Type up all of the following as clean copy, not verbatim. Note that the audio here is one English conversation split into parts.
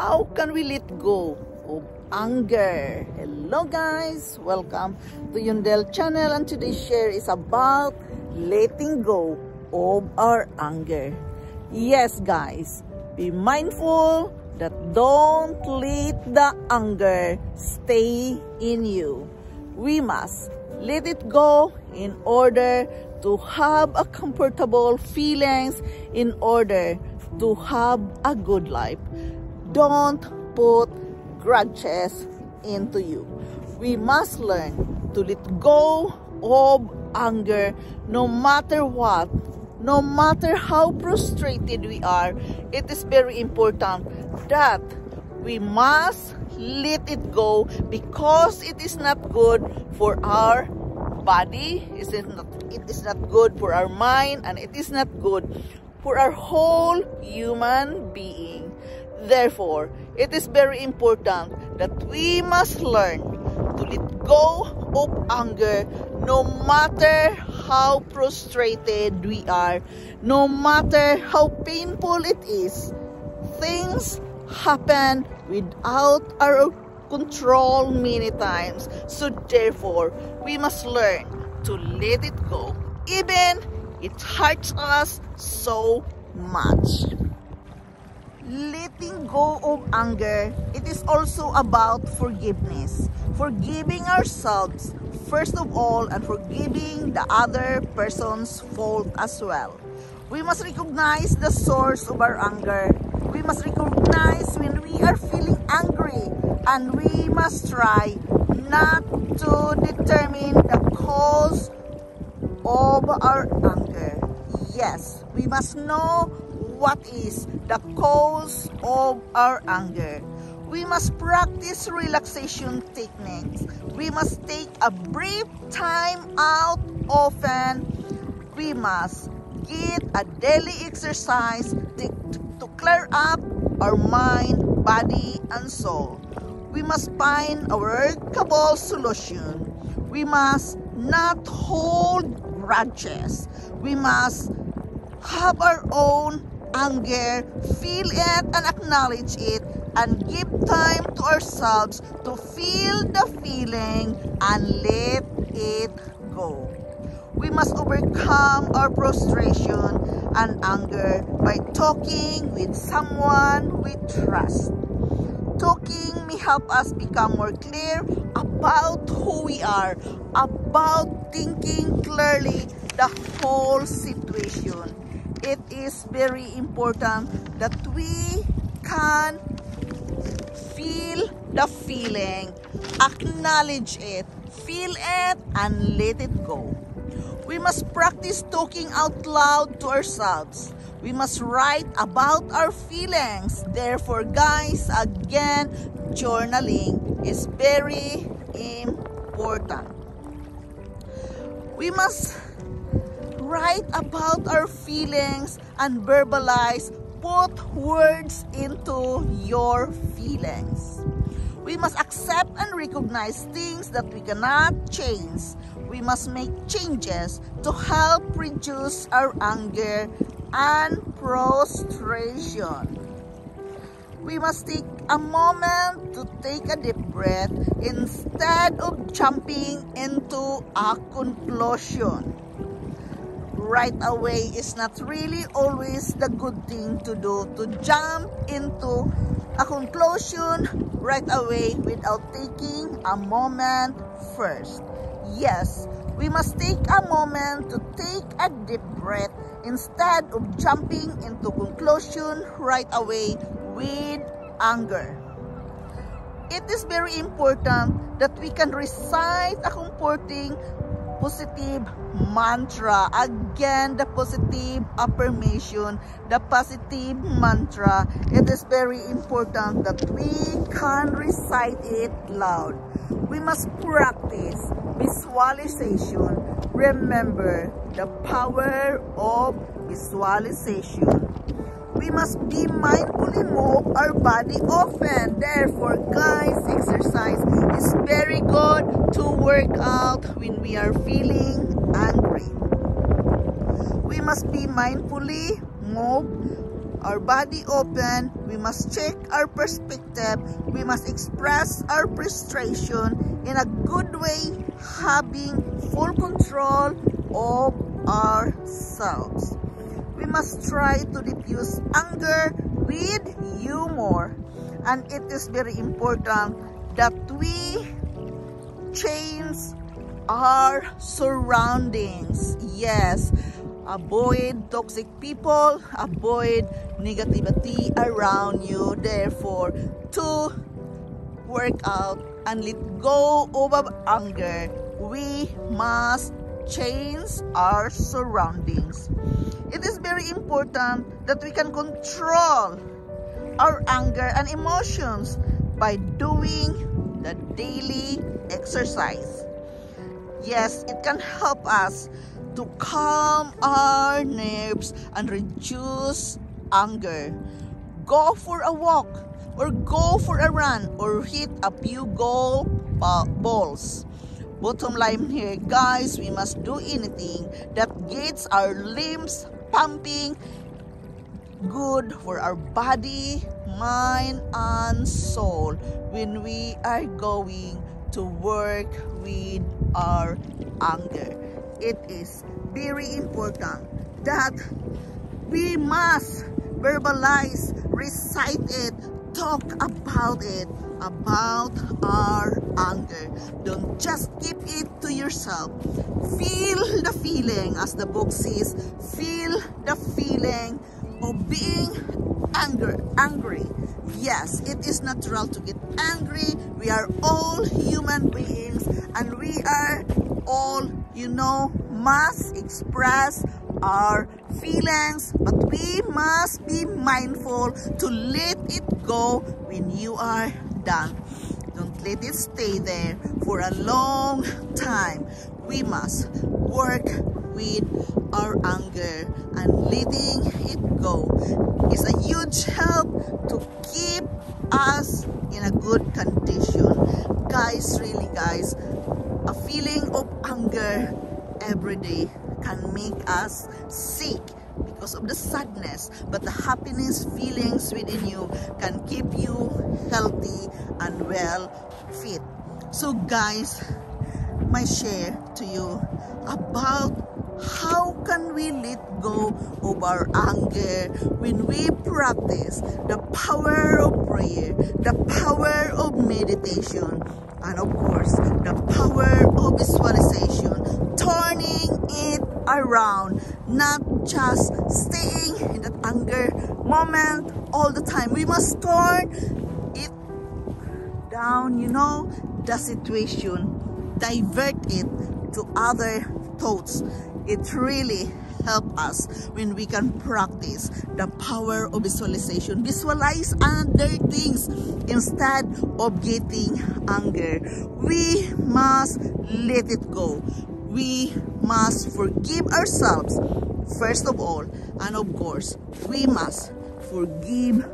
how can we let go of anger? Hello guys, welcome to Yundel channel, and today's share is about letting go of our anger. Yes guys, be mindful that don't let the anger stay in you. We must let it go in order to have a comfortable feelings, in order to have a good life. Don't put grudges into you. We must learn to let go of anger no matter what. No matter how frustrated we are, it is very important that we must let it go, because it is not good for our body, it is not good for our mind, and it is not good for our whole human being. Therefore, it is very important that we must learn to let go of anger no matter how frustrated we are, no matter how painful it is. Things happen without our control many times. So therefore, we must learn to let it go, even it hurts us so much. Letting go of anger, it is also about forgiveness. Forgiving ourselves first of all, and forgiving the other person's fault as well. We must recognize the source of our anger. We must recognize when we are feeling angry, and we must try not to determine the cause of our anger. Yes, we must know what is the cause of our anger. We must practice relaxation techniques. We must take a brief time out often. We must get a daily exercise to clear up our mind, body, and soul. We must find a workable solution. We must not hold grudges. We must have our own anger, feel it and acknowledge it, and give time to ourselves to feel the feeling and let it go. We must overcome our frustration and anger by talking with someone we trust. Talking may help us become more clear about who we are, about thinking clearly the whole situation. It is very important that we can feel the feeling, acknowledge it, feel it, and let it go. We must practice talking out loud to ourselves. We must write about our feelings. Therefore, guys, again, journaling is very important. We must write about our feelings and verbalize, put words into your feelings. We must accept and recognize things that we cannot change. We must make changes to help reduce our anger and frustration. We must take a moment to take a deep breath instead of jumping into a conclusion. Right away is not really always the good thing to do, to jump into a conclusion right away without taking a moment first. Yes, we must take a moment to take a deep breath instead of jumping into conclusion right away with anger. It is very important that we can recite a comforting positive mantra. Again, the positive affirmation, the positive mantra. It is very important that we can recite it loud. We must practice visualization. Remember the power of visualization. We must be mindfully move our body often. Therefore, guys, exercise is very good to work out when we are feeling angry. We must be mindfully move our body open. We must check our perspective. We must express our frustration in a good way, having full control of ourselves. We must try to diffuse anger with humor. And it is very important that we change our surroundings. Yes, avoid toxic people, avoid negativity around you. Therefore, to work out and let go of anger, we must change our surroundings. It is very important that we can control our anger and emotions by doing the daily exercise. Yes, it can help us to calm our nerves and reduce anger. Go for a walk or go for a run or hit a few golf balls. Bottom line here, guys, we must do anything that gets our limbs pumping, good for our body, mind, and soul when we are going to work with our anger. It is very important that we must verbalize, recite it, talk about it, about our anger. Don't just keep it to yourself. Feel the feeling, as the book says, feel the feeling of being angry. Yes, it is natural to get angry. We are all human beings and we are all, must express our feelings, but we must be mindful to let it go when you are done. Don't let it stay there for a long time. We must work with our anger, and letting it go is a huge help to keep us in a good condition. Guys, really guys, a feeling of anger every day can make us sick because of the sadness, but the happiness feelings within you can keep you healthy and well fit. So guys, my share to you about how can we let go of our anger when we practice the power of prayer, the power of meditation, and of course the power of visualization, turning it around, not just staying in that anger moment all the time. We must turn it down, the situation, divert it to other thoughts. It really helps us when we can practice the power of visualization. Visualize other things instead of getting anger. We must let it go. We must forgive ourselves first of all, and of course we must forgive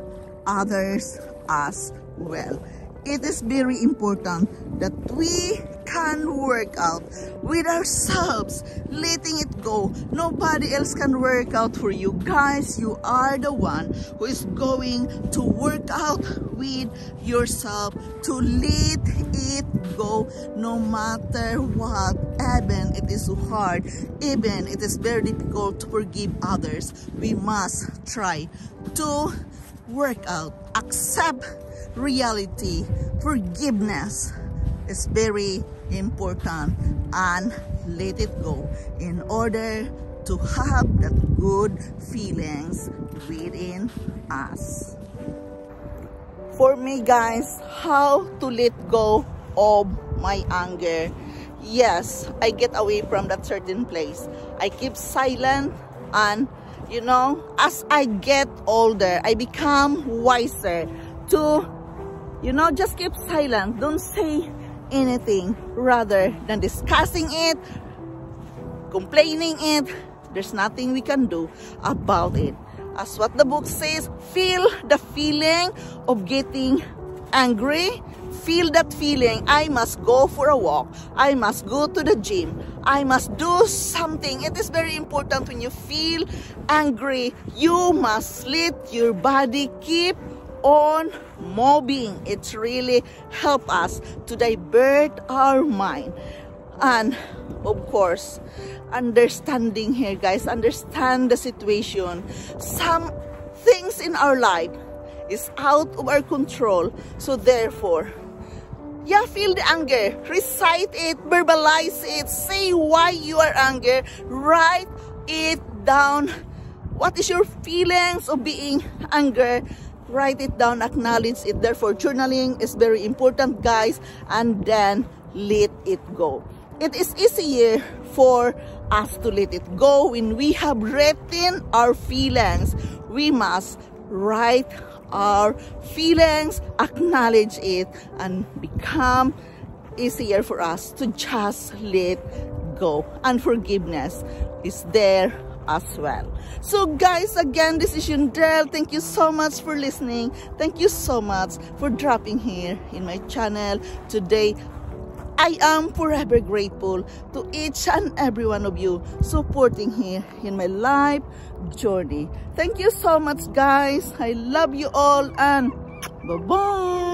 others as well. It is very important that we can work out with ourselves, letting it go. Nobody else can work out for you. Guys, you are the one who is going to work out with yourself, to let it go no matter what. Even it is so hard, even it is very difficult to forgive others, we must try to work out, accept reality. Forgiveness is very important, and let it go in order to have that good feelings within us. For me guys, how to let go of my anger? Yes, I get away from that certain place. I keep silent, and as I get older, I become wiser to just keep silent. Don't say anything rather than discussing it, complaining it. There's nothing we can do about it. As what the book says, feel the feeling of getting angry. Feel that feeling. I must go for a walk. I must go to the gym. I must do something. It is very important when you feel angry, you must let your body keep on moving. It really helps us to divert our mind. And of course, understanding here, guys, understand the situation. Some things in our life is out of our control. So therefore, yeah, feel the anger, recite it, verbalize it, say why you are angry, write it down. What is your feelings of being angry? Write it down, acknowledge it. Therefore, journaling is very important, guys, and then let it go. It is easier for us to let it go when we have written our feelings. We must write our feelings, acknowledge it, and become easier for us to just let go. And forgiveness is there as well. So guys, again, this is Yundel. Thank you so much for listening. Thank you so much for dropping here in my channel today. I am forever grateful to each and every one of you supporting here in my life journey. Thank you so much, guys. I love you all, and bye-bye.